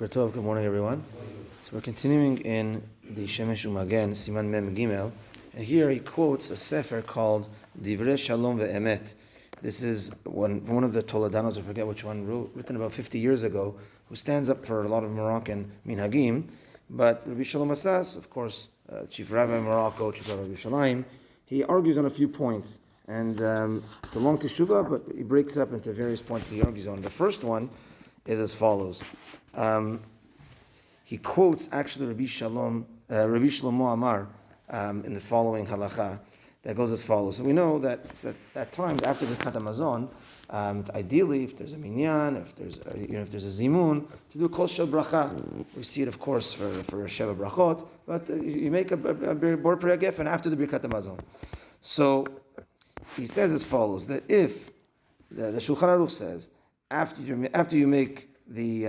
Good morning, everyone. So we're continuing in the Shemesh Umagen, Siman Mem Gimel, and here he quotes a sefer called Divrei Shalom ve'emet. This is one of the Toledanos, I forget which one, written about 50 years ago, who stands up for a lot of Moroccan minhagim. But Rabbi Shalom Asas, of course, Chief Rabbi of Morocco, Chief Rabbi of Yerushalayim, he argues on a few points. And it's a long teshuvah, but he breaks up into various points that he argues on. The first one is as follows. He quotes actually Rabbi Shlomo Amar in the following halacha that goes as follows. So we know that at times after the Beracha Achrona, ideally, if there's a minyan, if there's a zimun, to do kol shel bracha. We see it, of course, for Sheva brachot, but you make a bor pri gefen after the Beracha Achrona. So he says as follows: that if the Shulchan Aruch says after you make the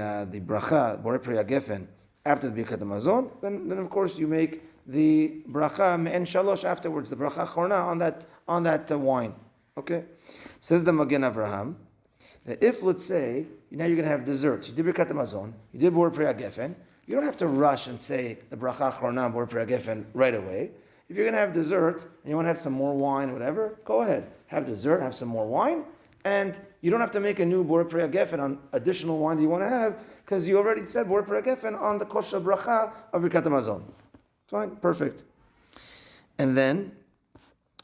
bracha bor pri gefen after the Beracha Achrona, then of course you make the bracha me'en shalosh afterwards, the Beracha Achrona on that wine. Okay, says the Magen Avraham that if, let's say, now you're going to have desserts, you did Beracha Achrona, you did bor pri gefen, you don't have to rush and say the Beracha Achrona bor pri gefen right away. If you're going to have dessert and you want to have some more wine or whatever, go ahead, have dessert, have some more wine, and you don't have to make a new bor pri gefen on additional wine that you want to have, because you already said bor pri gefen on the kosher bracha of Beracha Achrona. Fine, perfect. And then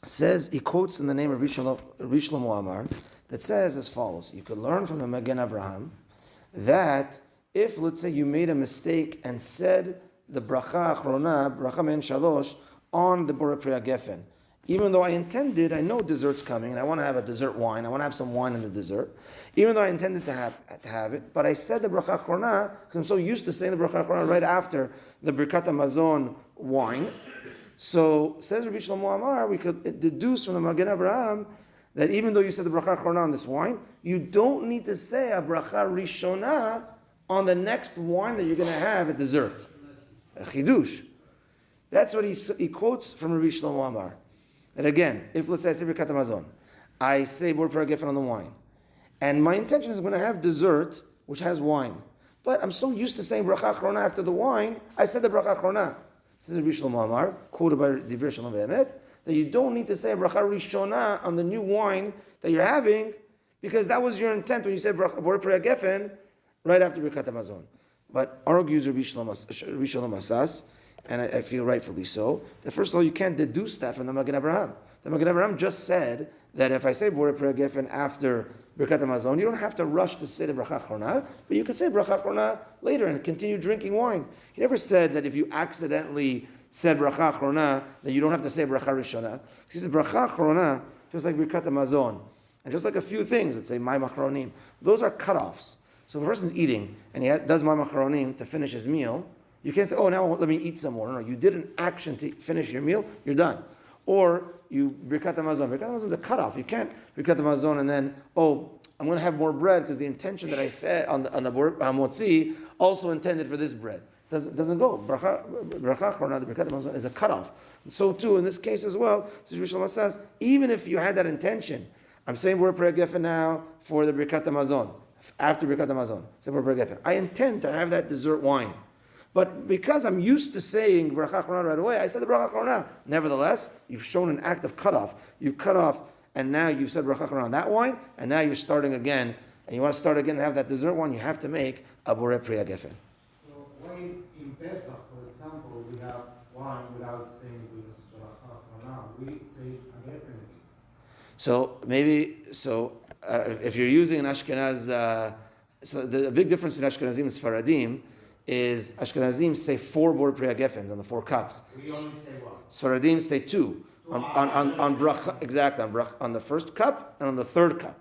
says, he quotes in the name of Shlomo Amar that says as follows: you could learn from the Magen Avraham that if, let's say, you made a mistake and said the Beracha Achrona, Beracha Men Shalosh, on the bor pri gefen, even though I know dessert's coming and I want to have a dessert wine, I want to have some wine in the dessert, even though I intended to have it, but I said the Beracha Achrona because I'm so used to saying the Beracha Achrona right after the Birkat Hamazon wine. So says Rabbi Shlomo Amar, we could deduce from the Magen Avraham that even though you said the Beracha Achrona on this wine, you don't need to say a Beracha Rishona on the next wine that you're going to have at dessert. A chidush. That's what he quotes from Rabbi Shlomo Amar. And again, if, let's say I say Beracha Hamazon, I say bor pri gefen on the wine, and my intention is I'm going to have dessert which has wine, but I'm so used to saying Beracha Achrona after the wine, I said the Beracha Achrona. Says Rabbi Shlomo Amar, quoted by Divrei Shalom ve'emet, that you don't need to say Beracha Rishona on the new wine that you're having, because that was your intent when you said bor pri gefen right after Beracha Hamazon. But argues Rabbi Shalom Asas, and I feel rightfully so, that first of all, you can't deduce that from the Magen Avraham. The Magen Avraham just said that if I say bor pri gefen after Beracha Hamazon, you don't have to rush to say the Beracha Achrona, but you can say Beracha Achrona later and continue drinking wine. He never said that if you accidentally said Beracha Achrona, that you don't have to say Beracha Rishona. He says Beracha Achrona, just like Beracha Hamazon, and just like a few things, let's say Mayim Achronim, those are cutoffs. So if a person's eating and he does Mayim Achronim to finish his meal, you can't say, oh, now let me eat some more. No, you did an action to finish your meal, you're done. Or you Beracha Hamazon. Beracha Hamazon is a cutoff. You can't Beracha Hamazon and then, oh, I'm going to have more bread because the intention that I said on the Hamotzi also intended for this bread. Doesn't go. Beracha Achrona, the Beracha Hamazon, is a cutoff. And so too in this case as well, says, even if you had that intention, I'm saying bor pri gefen now for the Beracha Hamazon, after Beracha Hamazon, say bor pri gefen. I intend to have that dessert wine. But because I'm used to saying Beracha Achrona right away, I said the Beracha Achrona. Nevertheless, you've shown an act of cutoff. You've cut off, and now you've said Beracha Achrona on that wine, and now you're starting again, and you want to start again and have that dessert wine, you have to make a bor pri gefen. So when in Pesach, for example, we have wine without saying Beracha Achrona, we say a gefen. So if you're using an Ashkenaz, so the big difference between Ashkenazim and Sfaradim is Ashkenazim say 4 bor pri gefens on the 4 cups. We only say what? Sfaradim say 2 on bracha, exactly on the first cup and on the third cup,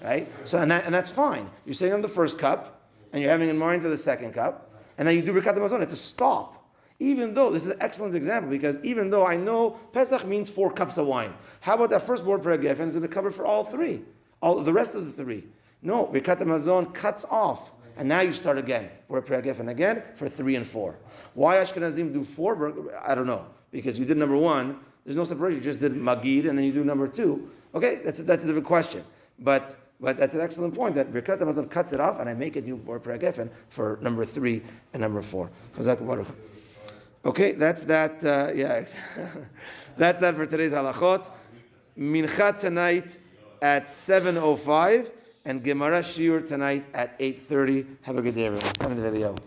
right? So and that's fine. You're saying on the first cup and you're having in mind for the second cup, and then you do Beracha Hamazon. It's a stop. Even though this is an excellent example, because even though I know Pesach means 4 cups of wine, how about that first bor pri gefen is going to cover for all 3, all the rest of the 3? No, Beracha Hamazon cuts off. And now you start again, bor pri gefen again for 3 and 4. Why Ashkenazim do 4? I don't know, because you did number 1. There's no separation. You just did magid, and then you do number 2. Okay, that's a different question. But But that's an excellent point that Birkat Hamazon cuts it off, and I make a new Bor Perek Geffen for number 3 and number 4. Okay, that's that. That's that for today's halachot. Mincha tonight at 7:05, and Gemara Shiur tonight at 8:30. Have a good day, everyone.